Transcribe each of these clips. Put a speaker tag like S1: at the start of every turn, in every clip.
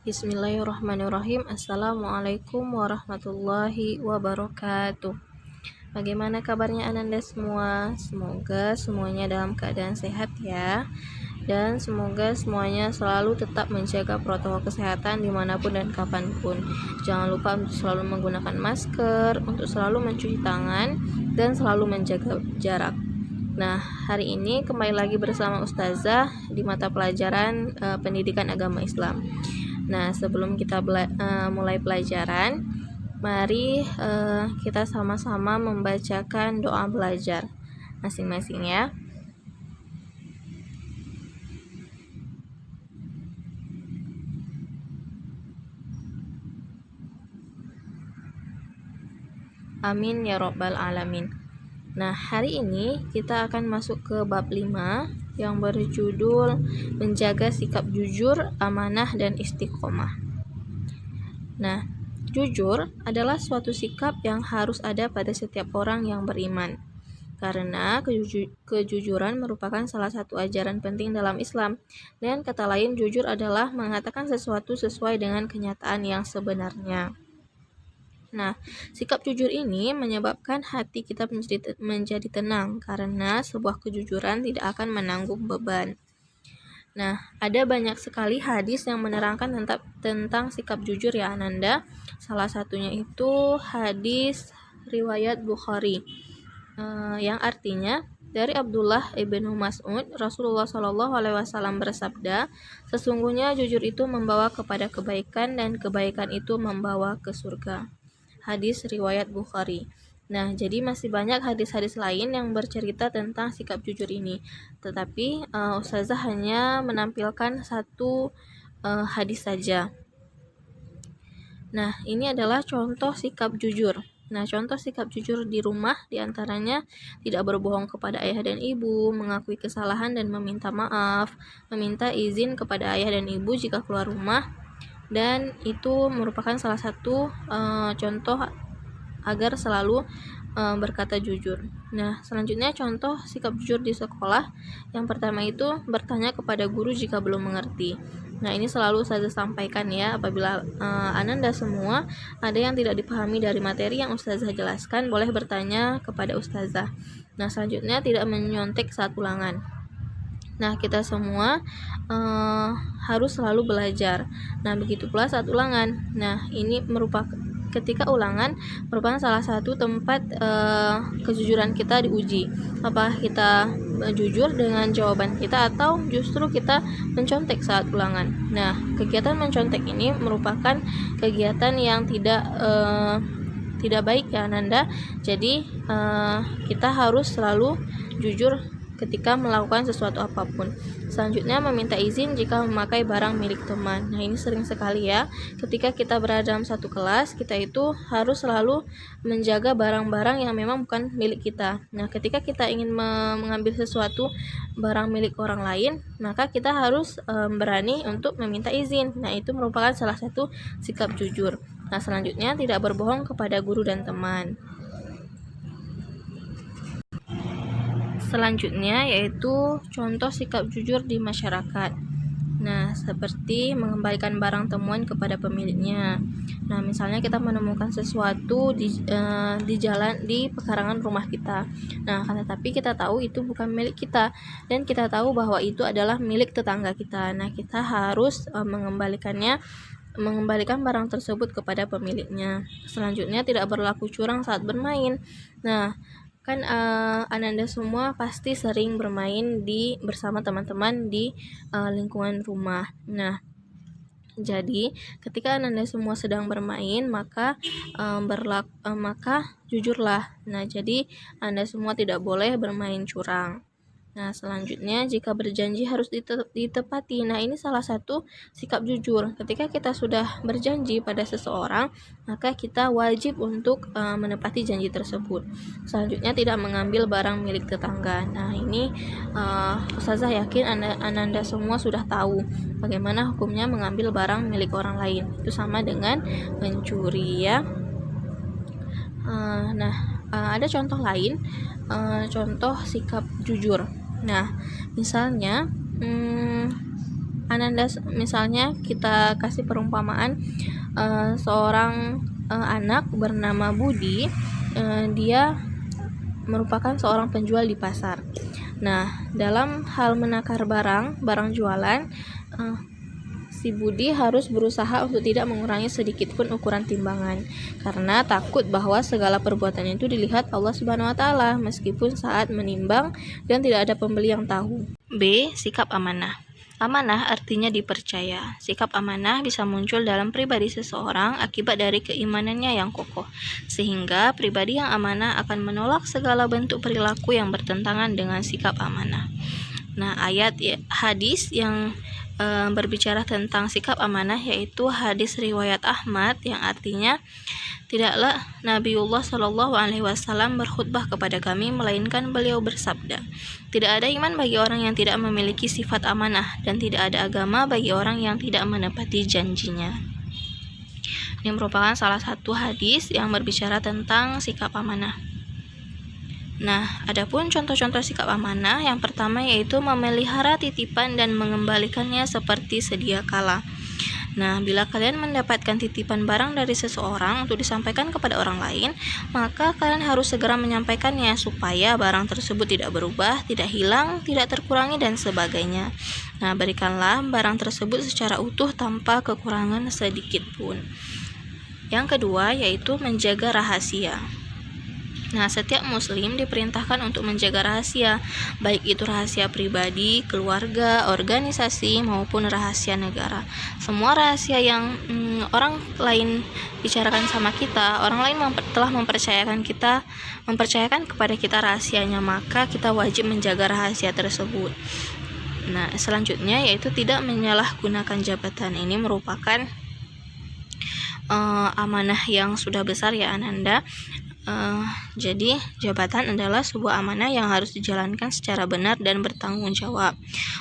S1: Bismillahirrahmanirrahim. Assalamualaikum warahmatullahi wabarakatuh. Bagaimana kabarnya Ananda semua? Semoga semuanya dalam keadaan sehat ya. Dan semoga semuanya selalu tetap menjaga protokol kesehatan dimanapun dan kapanpun. Jangan lupa untuk selalu menggunakan masker, untuk selalu mencuci tangan, dan selalu menjaga jarak. Nah, hari ini kembali lagi bersama Ustazah di mata pelajaran Pendidikan Agama Islam. Nah, sebelum kita mulai pelajaran, mari kita sama-sama membacakan doa belajar masing-masing ya. Amin ya Rabbal Alamin. Nah, hari ini kita akan masuk ke bab 5 yang berjudul menjaga sikap jujur, amanah, dan istiqomah. Nah, jujur adalah suatu sikap yang harus ada pada setiap orang yang beriman. Karena kejujuran merupakan salah satu ajaran penting dalam Islam. Dengan kata lain, jujur adalah mengatakan sesuatu sesuai dengan kenyataan yang sebenarnya. Nah, sikap jujur ini menyebabkan hati kita menjadi tenang karena sebuah kejujuran tidak akan menanggung beban. Nah, ada banyak sekali hadis yang menerangkan tentang sikap jujur ya Ananda. Salah satunya itu hadis riwayat Bukhari yang artinya dari Abdullah ibnu Mas'ud, Rasulullah SAW bersabda, sesungguhnya jujur itu membawa kepada kebaikan dan kebaikan itu membawa ke surga. Hadis riwayat Bukhari. Nah, jadi masih banyak hadis-hadis lain yang bercerita tentang sikap jujur ini. Tetapi Ustazah hanya menampilkan satu hadis saja. Nah, ini adalah contoh sikap jujur. Nah, contoh sikap jujur di rumah diantaranya tidak berbohong kepada ayah dan ibu, mengakui kesalahan dan meminta maaf, meminta izin kepada ayah dan ibu jika keluar rumah, dan itu merupakan salah satu contoh agar selalu berkata jujur. Nah, selanjutnya contoh sikap jujur di sekolah. Yang pertama itu bertanya kepada guru jika belum mengerti. Nah, ini selalu saya sampaikan ya, apabila Ananda semua ada yang tidak dipahami dari materi yang Ustazah jelaskan, boleh bertanya kepada Ustazah. Nah, selanjutnya tidak menyontek saat ulangan. Nah, kita semua harus selalu belajar. Nah, begitu pula saat ulangan. Nah, ini ketika ulangan merupakan salah satu tempat kejujuran kita diuji. Apakah kita jujur dengan jawaban kita atau justru kita mencontek saat ulangan. Nah, kegiatan mencontek ini merupakan kegiatan yang tidak baik ya Nanda. Jadi kita harus selalu jujur ketika melakukan sesuatu apapun. Selanjutnya meminta izin jika memakai barang milik teman. Nah, ini sering sekali ya, ketika kita berada dalam satu kelas, kita itu harus selalu menjaga barang-barang yang memang bukan milik kita. Nah, ketika kita ingin mengambil sesuatu barang milik orang lain, maka kita harus berani untuk meminta izin. Nah, itu merupakan salah satu sikap jujur. Nah, selanjutnya tidak berbohong kepada guru dan teman. Selanjutnya yaitu contoh sikap jujur di masyarakat. Nah, seperti mengembalikan barang temuan kepada pemiliknya. Nah, misalnya kita menemukan sesuatu di jalan di pekarangan rumah kita. Nah, tetapi kita tahu itu bukan milik kita dan kita tahu bahwa itu adalah milik tetangga kita. Nah, kita harus mengembalikan barang tersebut kepada pemiliknya. Selanjutnya tidak berlaku curang saat bermain. Nah, kan Ananda semua pasti sering bermain bersama teman-teman di lingkungan rumah. Nah, jadi ketika Ananda semua sedang bermain, maka jujurlah. Nah, jadi Anda semua tidak boleh bermain curang. Nah, selanjutnya jika berjanji harus ditepati. Nah, ini salah satu sikap jujur. Ketika kita sudah berjanji pada seseorang, maka kita wajib untuk menepati janji tersebut. Selanjutnya tidak mengambil barang milik tetangga. Nah, ini Ustazah yakin Ananda semua sudah tahu bagaimana hukumnya mengambil barang milik orang lain. Itu sama dengan mencuri ya. Ada contoh lain, contoh sikap jujur. Nah, misalnya Ananda, misalnya kita kasih perumpamaan seorang anak bernama Budi, dia merupakan seorang penjual di pasar. Nah, dalam hal menakar barang jualan, si Budi harus berusaha untuk tidak mengurangi sedikit pun ukuran timbangan, karena takut bahwa segala perbuatannya itu dilihat Allah Subhanahu wa taala meskipun saat menimbang dan tidak ada pembeli yang tahu. B. Sikap amanah. Amanah artinya dipercaya. Sikap amanah bisa muncul dalam pribadi seseorang akibat dari keimanannya yang kokoh, sehingga pribadi yang amanah akan menolak segala bentuk perilaku yang bertentangan dengan sikap amanah. Nah, hadis yang berbicara tentang sikap amanah yaitu hadis riwayat Ahmad yang artinya, tidaklah Nabiullah Shallallahu Alaihi Wasallam berkhutbah kepada kami melainkan beliau bersabda, tidak ada iman bagi orang yang tidak memiliki sifat amanah dan tidak ada agama bagi orang yang tidak menepati janjinya. Ini merupakan salah satu hadis yang berbicara tentang sikap amanah. Nah, adapun contoh-contoh sikap amanah, yang pertama yaitu memelihara titipan dan mengembalikannya seperti sedia kala. Nah, bila kalian mendapatkan titipan barang dari seseorang untuk disampaikan kepada orang lain, maka kalian harus segera menyampaikannya supaya barang tersebut tidak berubah, tidak hilang, tidak terkurangi, dan sebagainya. Nah, berikanlah barang tersebut secara utuh tanpa kekurangan sedikit pun. Yang kedua yaitu menjaga rahasia. Nah, setiap muslim diperintahkan untuk menjaga rahasia, baik itu rahasia pribadi, keluarga, organisasi, maupun rahasia negara. Semua rahasia yang orang lain bicarakan sama kita, orang lain telah mempercayakan kepada kita rahasianya, maka kita wajib menjaga rahasia tersebut. Nah, selanjutnya yaitu tidak menyalahgunakan jabatan. Ini merupakan amanah yang sudah besar ya Ananda. Jadi jabatan adalah sebuah amanah yang harus dijalankan secara benar dan bertanggung jawab.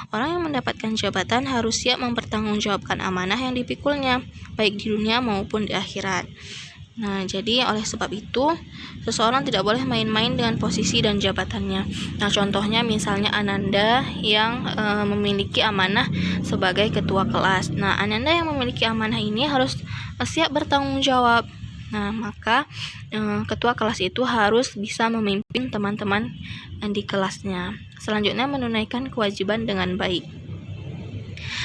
S1: Orang yang mendapatkan jabatan harus siap mempertanggungjawabkan amanah yang dipikulnya, baik di dunia maupun di akhirat. Nah, jadi oleh sebab itu, seseorang tidak boleh main-main dengan posisi dan jabatannya. Nah, contohnya misalnya Ananda yang memiliki amanah sebagai ketua kelas. Nah, Ananda yang memiliki amanah ini harus siap bertanggung jawab. Nah, maka ketua kelas itu harus bisa memimpin teman-teman di kelasnya. Selanjutnya, menunaikan kewajiban dengan baik.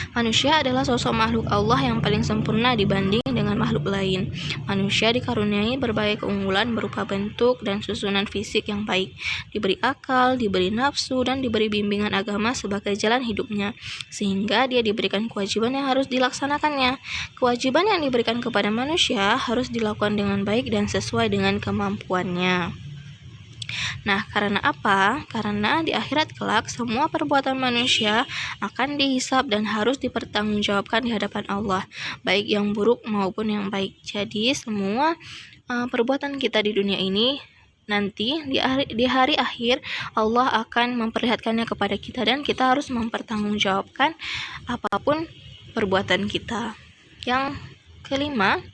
S1: Manusia adalah sosok makhluk Allah yang paling sempurna dibanding dengan makhluk lain. Manusia dikaruniai berbagai keunggulan berupa bentuk dan susunan fisik yang baik, diberi akal, diberi nafsu, dan diberi bimbingan agama sebagai jalan hidupnya, sehingga dia diberikan kewajiban yang harus dilaksanakannya. Kewajiban yang diberikan kepada manusia harus dilakukan dengan baik dan sesuai dengan kemampuannya. Nah, karena apa? Karena di akhirat kelak semua perbuatan manusia akan dihisab dan harus dipertanggungjawabkan di hadapan Allah, baik yang buruk maupun yang baik. Jadi semua perbuatan kita di dunia ini nanti di hari akhir Allah akan memperlihatkannya kepada kita dan kita harus mempertanggungjawabkan apapun perbuatan kita. Yang kelima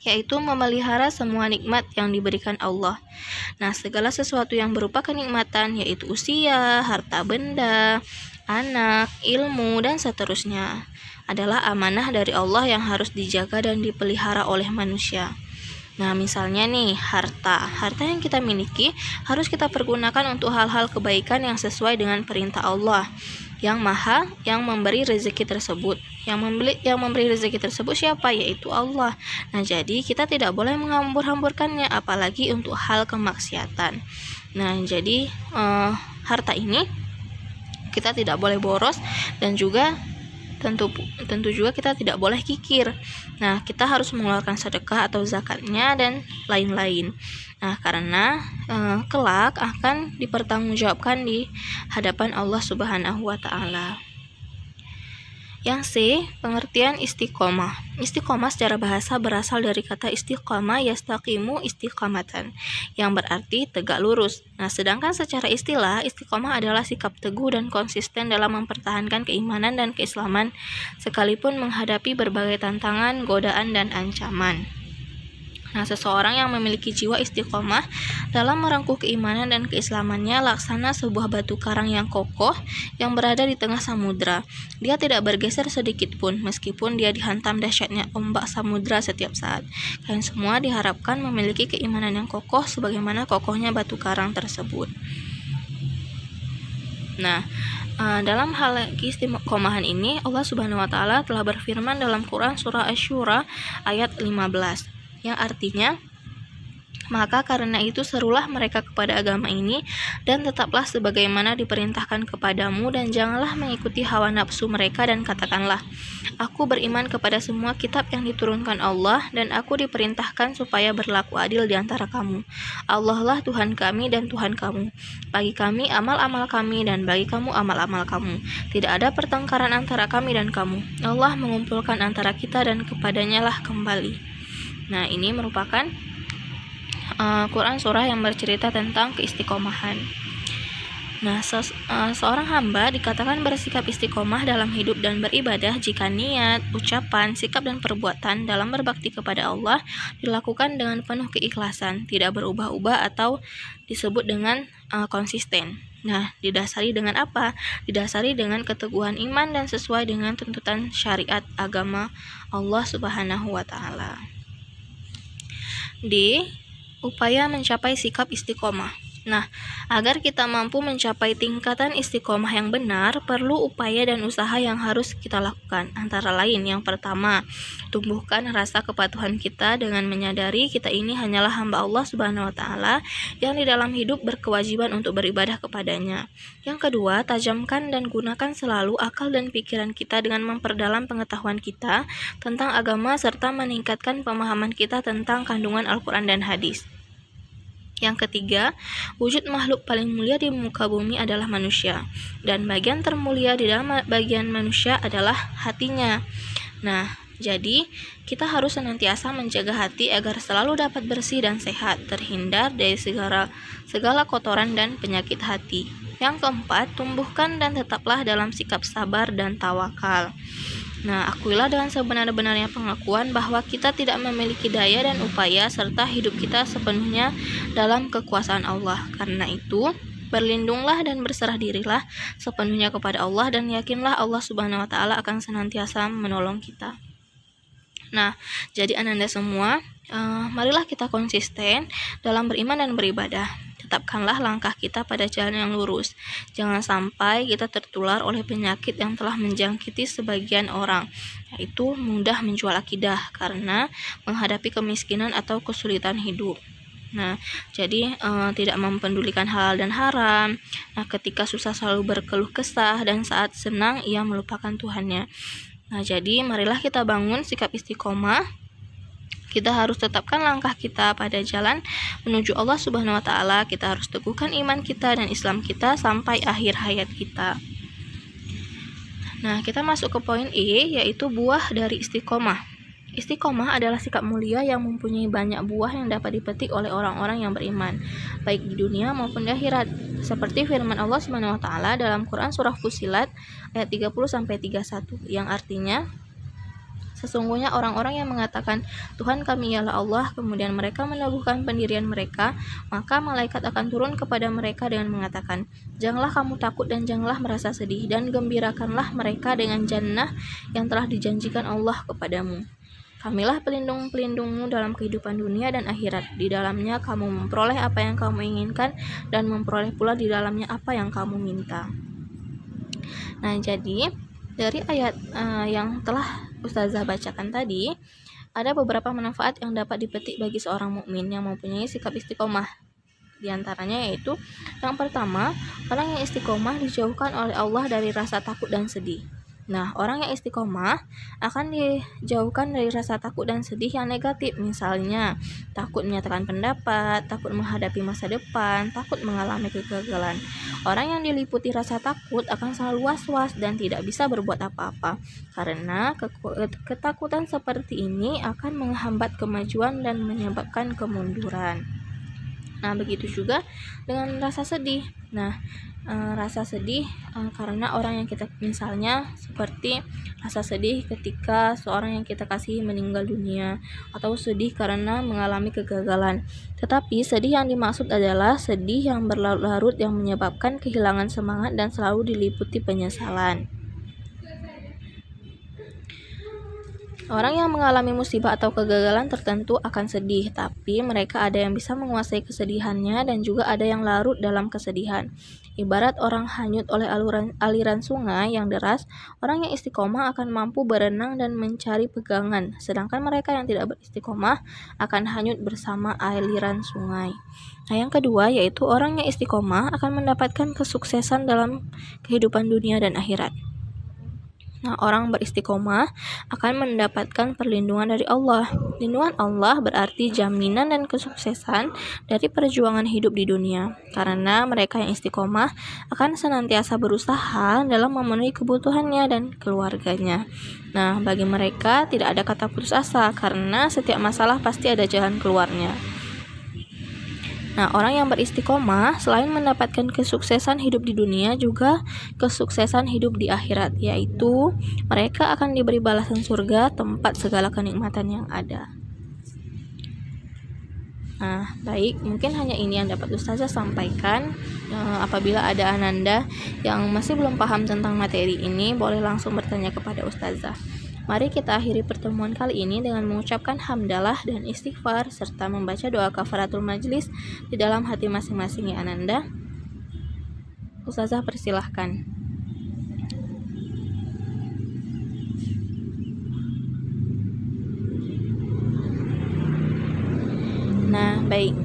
S1: yaitu memelihara semua nikmat yang diberikan Allah. Nah, segala sesuatu yang berupa kenikmatan, yaitu usia, harta benda, anak, ilmu, dan seterusnya, adalah amanah dari Allah yang harus dijaga dan dipelihara oleh manusia. Nah, misalnya nih, harta yang kita miliki harus kita pergunakan untuk hal-hal kebaikan yang sesuai dengan perintah Allah yang memberi rezeki tersebut. Yang memberi rezeki tersebut siapa? Yaitu Allah. Nah, jadi kita tidak boleh menghambur-hamburkannya, apalagi untuk hal kemaksiatan. Nah, jadi harta ini kita tidak boleh boros, dan juga tentu juga kita tidak boleh kikir. Nah, kita harus mengeluarkan sedekah atau zakatnya dan lain-lain. Nah, karena kelak akan dipertanggungjawabkan di hadapan Allah Subhanahu wa taala. Yang C, pengertian istiqomah. Istiqomah secara bahasa berasal dari kata istiqamah yastaqimu istiqamatan, yang berarti tegak lurus. Nah, sedangkan secara istilah, istiqomah adalah sikap teguh dan konsisten dalam mempertahankan keimanan dan keislaman, sekalipun menghadapi berbagai tantangan, godaan, dan ancaman. Nah, seseorang yang memiliki jiwa istiqomah dalam merengkuh keimanan dan keislamannya laksana sebuah batu karang yang kokoh yang berada di tengah samudra. Dia tidak bergeser sedikit pun, meskipun dia dihantam dahsyatnya ombak samudra setiap saat. Kalian semua diharapkan memiliki keimanan yang kokoh sebagaimana kokohnya batu karang tersebut. Nah, dalam hal keistiqomahan ini, Allah Subhanahu wa Ta'ala telah berfirman dalam Quran Surah Asy-Syura ayat 15, yang artinya, maka karena itu serulah mereka kepada agama ini dan tetaplah sebagaimana diperintahkan kepadamu dan janganlah mengikuti hawa nafsu mereka dan katakanlah, aku beriman kepada semua kitab yang diturunkan Allah dan aku diperintahkan supaya berlaku adil di antara kamu. Allah lah Tuhan kami dan Tuhan kamu. Bagi kami amal-amal kami dan bagi kamu amal-amal kamu. Tidak ada pertengkaran antara kami dan kamu. Allah mengumpulkan antara kita dan kepadanya lah kembali. Nah, ini merupakan Quran surah yang bercerita tentang keistiqomahan. Nah, seorang hamba dikatakan bersikap istiqomah dalam hidup dan beribadah jika niat, ucapan, sikap, dan perbuatan dalam berbakti kepada Allah dilakukan dengan penuh keikhlasan, tidak berubah-ubah atau disebut dengan konsisten. Nah, didasari dengan apa? Didasari dengan keteguhan iman dan sesuai dengan tuntutan syariat agama Allah Subhanahu wa Ta'ala. D. Upaya mencapai sikap istiqomah. Nah, agar kita mampu mencapai tingkatan istiqomah yang benar, perlu upaya dan usaha yang harus kita lakukan. Antara lain, yang pertama, tumbuhkan rasa kepatuhan kita dengan menyadari kita ini hanyalah hamba Allah Subhanahu wa Ta'ala yang di dalam hidup berkewajiban untuk beribadah kepadanya. Yang kedua, tajamkan dan gunakan selalu akal dan pikiran kita dengan memperdalam pengetahuan kita tentang agama serta meningkatkan pemahaman kita tentang kandungan Al-Quran dan hadis. Yang ketiga, wujud makhluk paling mulia di muka bumi adalah manusia, dan bagian termulia di dalam bagian manusia adalah hatinya. Nah, jadi kita harus senantiasa menjaga hati agar selalu dapat bersih dan sehat, terhindar dari segala kotoran dan penyakit hati. Yang keempat, tumbuhkan dan tetaplah dalam sikap sabar dan tawakal. Nah, akuilah dengan sebenar-benarnya pengakuan bahwa kita tidak memiliki daya dan upaya serta hidup kita sepenuhnya dalam kekuasaan Allah. Karena itu, berlindunglah dan berserah dirilah sepenuhnya kepada Allah dan yakinlah Allah Subhanahu wa Ta'ala akan senantiasa menolong kita. Nah, jadi ananda semua, marilah kita konsisten dalam beriman dan beribadah. Tetapkanlah langkah kita pada jalan yang lurus. Jangan sampai kita tertular oleh penyakit yang telah menjangkiti sebagian orang, yaitu mudah menjual akidah karena menghadapi kemiskinan atau kesulitan hidup. Nah, jadi tidak mempedulikan halal dan haram. Nah, ketika susah selalu berkeluh kesah dan saat senang ia melupakan Tuhannya. Nah, jadi marilah kita bangun sikap istiqomah. Kita harus tetapkan langkah kita pada jalan menuju Allah Subhanahu wa Ta'ala. Kita harus teguhkan iman kita dan Islam kita sampai akhir hayat kita. Nah, kita masuk ke poin E, yaitu buah dari istiqomah. Istiqomah adalah sikap mulia yang mempunyai banyak buah yang dapat dipetik oleh orang-orang yang beriman, baik di dunia maupun di akhirat. Seperti firman Allah Subhanahu wa Ta'ala dalam Quran surah Fussilat ayat 30-31, yang artinya, sesungguhnya orang-orang yang mengatakan Tuhan kami ialah Allah, kemudian mereka meneguhkan pendirian mereka, maka malaikat akan turun kepada mereka dengan mengatakan, janganlah kamu takut dan janganlah merasa sedih, dan gembirakanlah mereka dengan jannah yang telah dijanjikan Allah kepadamu. Kamilah pelindung-pelindungmu dalam kehidupan dunia dan akhirat. Di dalamnya kamu memperoleh apa yang kamu inginkan dan memperoleh pula di dalamnya apa yang kamu minta. Nah, jadi dari ayat yang telah Ustazah bacakan tadi, ada beberapa manfaat yang dapat dipetik bagi seorang mukmin yang mempunyai sikap istiqomah. Di antaranya yaitu, yang pertama, orang yang istiqomah dijauhkan oleh Allah dari rasa takut dan sedih. Nah, orang yang istiqomah akan dijauhkan dari rasa takut dan sedih yang negatif, misalnya takut menyatakan pendapat, takut menghadapi masa depan, takut mengalami kegagalan. Orang yang diliputi rasa takut akan selalu was-was dan tidak bisa berbuat apa-apa, karena ketakutan seperti ini akan menghambat kemajuan dan menyebabkan kemunduran. Nah, begitu juga dengan rasa sedih. Nah, rasa sedih karena orang yang kita, misalnya seperti rasa sedih ketika seorang yang kita kasihi meninggal dunia, atau sedih karena mengalami kegagalan. Tetapi sedih yang dimaksud adalah sedih yang berlarut-larut yang menyebabkan kehilangan semangat dan selalu diliputi penyesalan. Orang yang mengalami musibah atau kegagalan tertentu akan sedih, tapi mereka ada yang bisa menguasai kesedihannya dan juga ada yang larut dalam kesedihan. Ibarat orang hanyut oleh aliran sungai yang deras, orang yang istiqomah akan mampu berenang dan mencari pegangan, sedangkan mereka yang tidak beristiqomah akan hanyut bersama aliran sungai. Nah, yang kedua yaitu orang yang istiqomah akan mendapatkan kesuksesan dalam kehidupan dunia dan akhirat. Nah, orang beristiqomah akan mendapatkan perlindungan dari Allah. Lindungan Allah berarti jaminan dan kesuksesan dari perjuangan hidup di dunia. Karena mereka yang istiqomah akan senantiasa berusaha dalam memenuhi kebutuhannya dan keluarganya. Nah, bagi mereka tidak ada kata putus asa karena setiap masalah pasti ada jalan keluarnya. Nah, orang yang beristiqomah selain mendapatkan kesuksesan hidup di dunia juga kesuksesan hidup di akhirat, yaitu mereka akan diberi balasan surga tempat segala kenikmatan yang ada. Nah, baik, mungkin hanya ini yang dapat Ustazah sampaikan. Apabila ada Ananda yang masih belum paham tentang materi ini, boleh langsung bertanya kepada Ustazah. Mari kita akhiri pertemuan kali ini dengan mengucapkan hamdalah dan istighfar serta membaca doa kafaratul majlis di dalam hati masing-masing ya Ananda. Ustazah persilahkan. Nah, baik,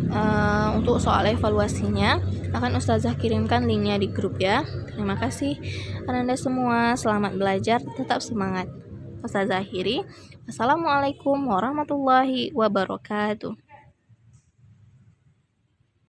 S1: untuk soal evaluasinya akan Ustazah kirimkan linknya di grup ya. Terima kasih Ananda semua, selamat belajar, tetap semangat. Ustazah akhiri. Assalamualaikum warahmatullahi wabarakatuh.